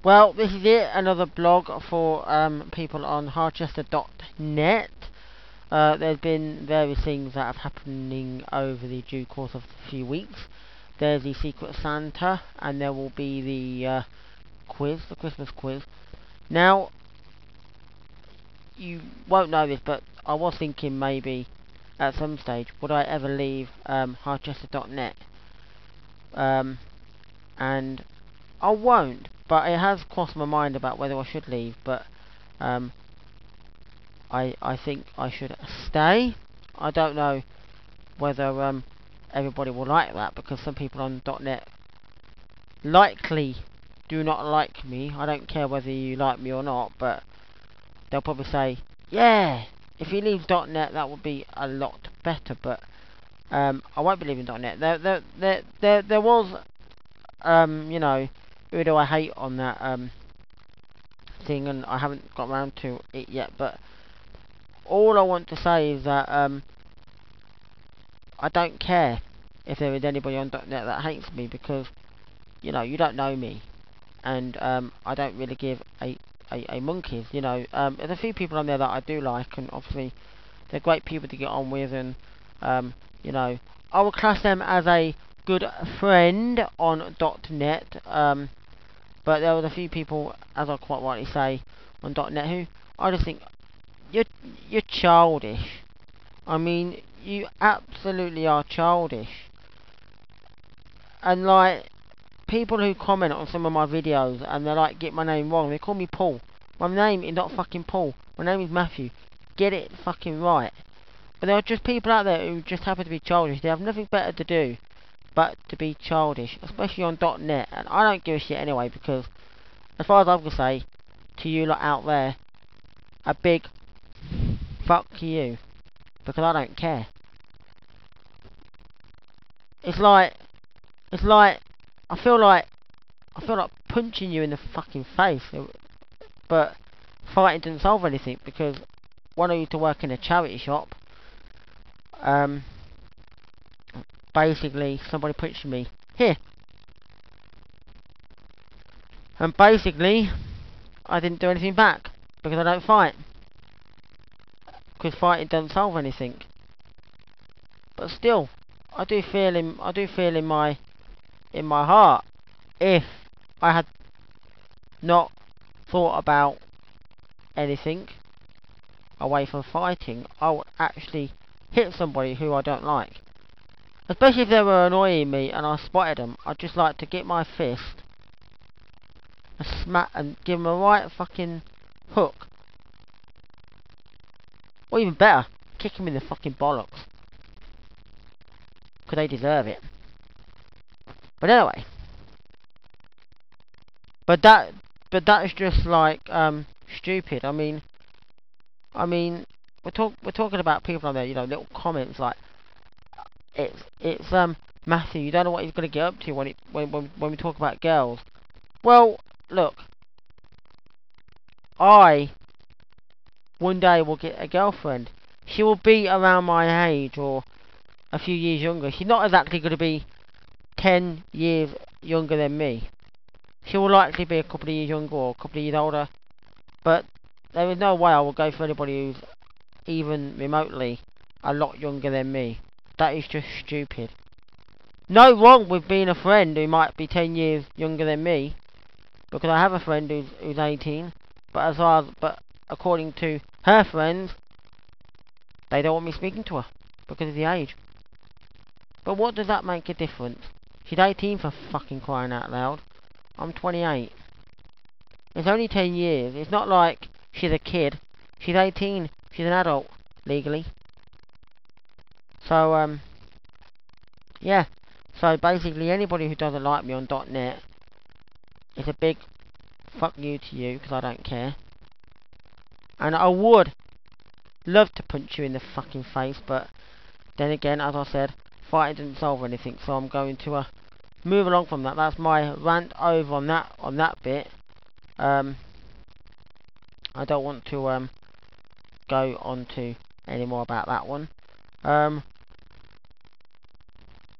Well, this is it. Another blog for people on Harchester.net. There's been various things that have happening over the due course of a few weeks. There's the Secret Santa, and there will be the quiz, the Christmas quiz. Now, you won't know this, but I was thinking maybe at some stage would I ever leave Harchester.net, and I won't. But it has crossed my mind about whether I should leave. But I think I should stay. I don't know whether everybody will like that, because some people on .net likely do not like me. I don't care whether you like me or not, but they'll probably say, yeah, if he leaves .net that would be a lot better. But I won't be leaving .net. There was you know, who do I hate on that thing, and I haven't got around to it yet. But all I want to say is that I don't care if there is anybody on .net that hates me, because you know, you don't know me, and I don't really give a monkeys. You know, there's a few people on there that I do like, and obviously they're great people to get on with, and you know, I would class them as a good friend on .net. But there was a few people, as I quite rightly say, on .net who I just think you're childish. I mean, you absolutely are childish. And like, people who comment on some of my videos and they're like, get my name wrong. They call me Paul. My name is not fucking Paul. My name is Matthew. Get it fucking right. But there are just people out there who just happen to be childish. They have nothing better to do but to be childish, especially on .net. And I don't give a shit anyway, because as far as I'm gonna say to you lot out there, a big fuck you, because I don't care. It's like I feel like punching you in the fucking face, but fighting doesn't solve anything, because when I used to work in a charity shop, basically somebody punched me here, and basically I didn't do anything back, because I don't fight, because fighting doesn't solve anything. But still, I do feel in my heart, if I had not thought about anything away from fighting, I would actually hit somebody who I don't like. Especially if they were annoying me and I spotted them, I'd just like to get my fist and smack and give them a right fucking hook. Or even better, kick them in the fucking bollocks, because they deserve it. But anyway, but that is just like stupid. I mean, we're talking about people on there, you know, little comments like, it's Matthew, you don't know what he's gonna get up to when we talk about girls. Well, look, I one day will get a girlfriend. She will be around my age or a few years younger. She's not exactly going to be 10 years younger than me. She will likely be a couple of years younger or a couple of years older. But there is no way I will go for anybody who's even remotely a lot younger than me. That is just stupid. No wrong with being a friend who might be 10 years younger than me, because I have a friend who's 18. But according to her friends, they don't want me speaking to her because of the age. But what does that make a difference? She's 18, for fucking crying out loud. I'm 28. It's only 10 years. It's not like she's a kid. She's 18. She's an adult, legally. So, yeah. So basically, anybody who doesn't like me on .net, it's a big fuck you to you, because I don't care. And I would love to punch you in the fucking face, but then again, as I said, fighting didn't solve anything, so I'm going to move along from that. That's my rant over on that bit. I don't want to go on to any more about that one.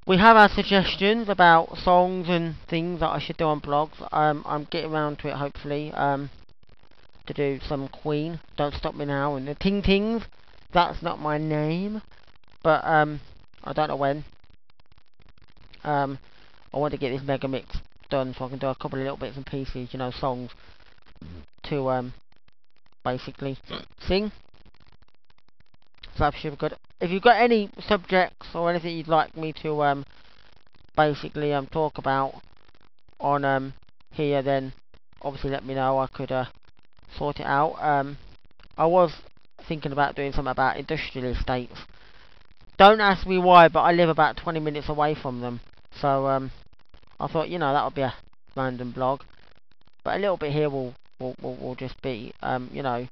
We have our suggestions about songs and things that I should do on blogs. I'm getting around to it, hopefully. To do some Queen, Don't Stop Me Now, and the Ting Tings. That's not my name, but I don't know when. I want to get this mega mix done so I can do a couple of little bits and pieces, you know, songs to basically sing. So that should be good. If you've got any subjects or anything you'd like me to basically talk about on here, then obviously let me know. I could sort it out. I was thinking about doing something about industrial estates. Don't ask me why, but I live about 20 minutes away from them. So I thought, you know, that would be a random blog. But a little bit here will just be, you know.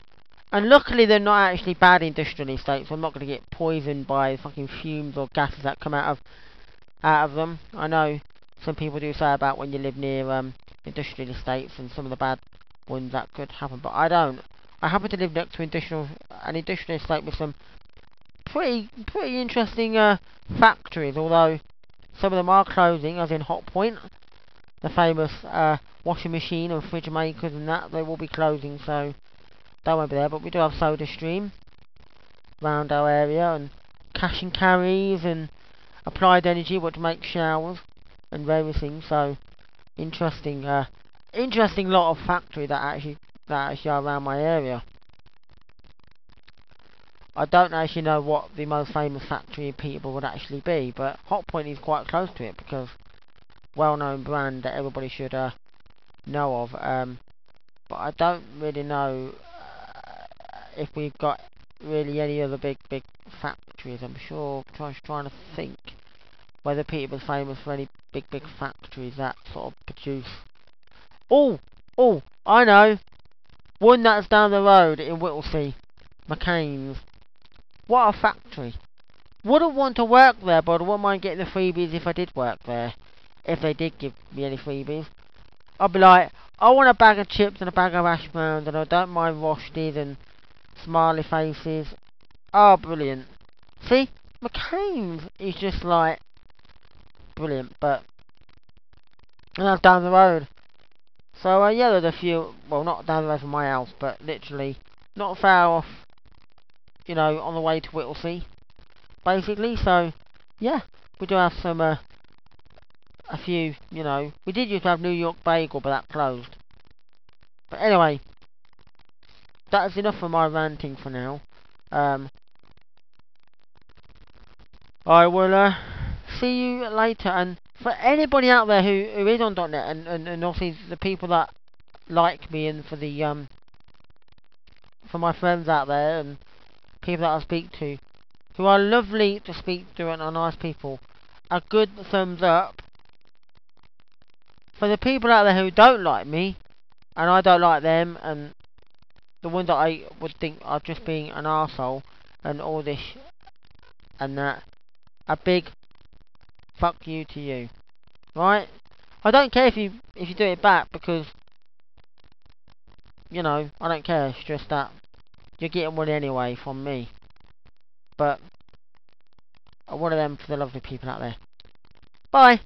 And luckily they're not actually bad industrial estates. So I'm not going to get poisoned by fucking fumes or gases that come out of them. I know some people do say about when you live near industrial estates and some of the bad ones that could happen, but I don't. I happen to live next to an industrial estate with some pretty interesting factories, although some of them are closing, as in Hot Point, the famous washing machine and fridge makers and that. They will be closing, so they won't be there. But we do have SodaStream around our area, and Cash and Carries, and Applied Energy, which makes showers and various things. So interesting lot of factory that actually are around my area. I don't actually know what the most famous factory in Peterborough would actually be, but Hot Point is quite close to it because well-known brand that everybody should know of. But I don't really know if we've got really any other big factories. I'm sure. I'm trying to think whether Peterborough's famous for any big factories that sort of produce. Oh, I know. One that's down the road in Whittlesea, McCain's. What a factory. Wouldn't want to work there, but I wouldn't mind getting the freebies if I did work there. If they did give me any freebies. I'd be like, I want a bag of chips and a bag of hash browns, and I don't mind roasted and smiley faces. Oh, brilliant. See? McCain's is just like brilliant, but and that's down the road. So yeah, there's a few, well, not down the road from my house, but literally not far off, you know, on the way to Whittlesea, basically. So yeah, we do have some a few, you know, we did used to have New York Bagel, but that closed. But anyway, that is enough for my ranting for now. I will see you later, and for anybody out there who is on .NET, and obviously the people that like me, and for the for my friends out there and people that I speak to, who are lovely to speak to and are nice people, a good thumbs up. For the people out there who don't like me, and I don't like them, and the ones that I would think are just being an arsehole, and all this and that, a big fuck you to you. Right? I don't care if you do it back, because, you know, I don't care. It's just that you're getting one anyway from me. But one of them for the lovely people out there. Bye!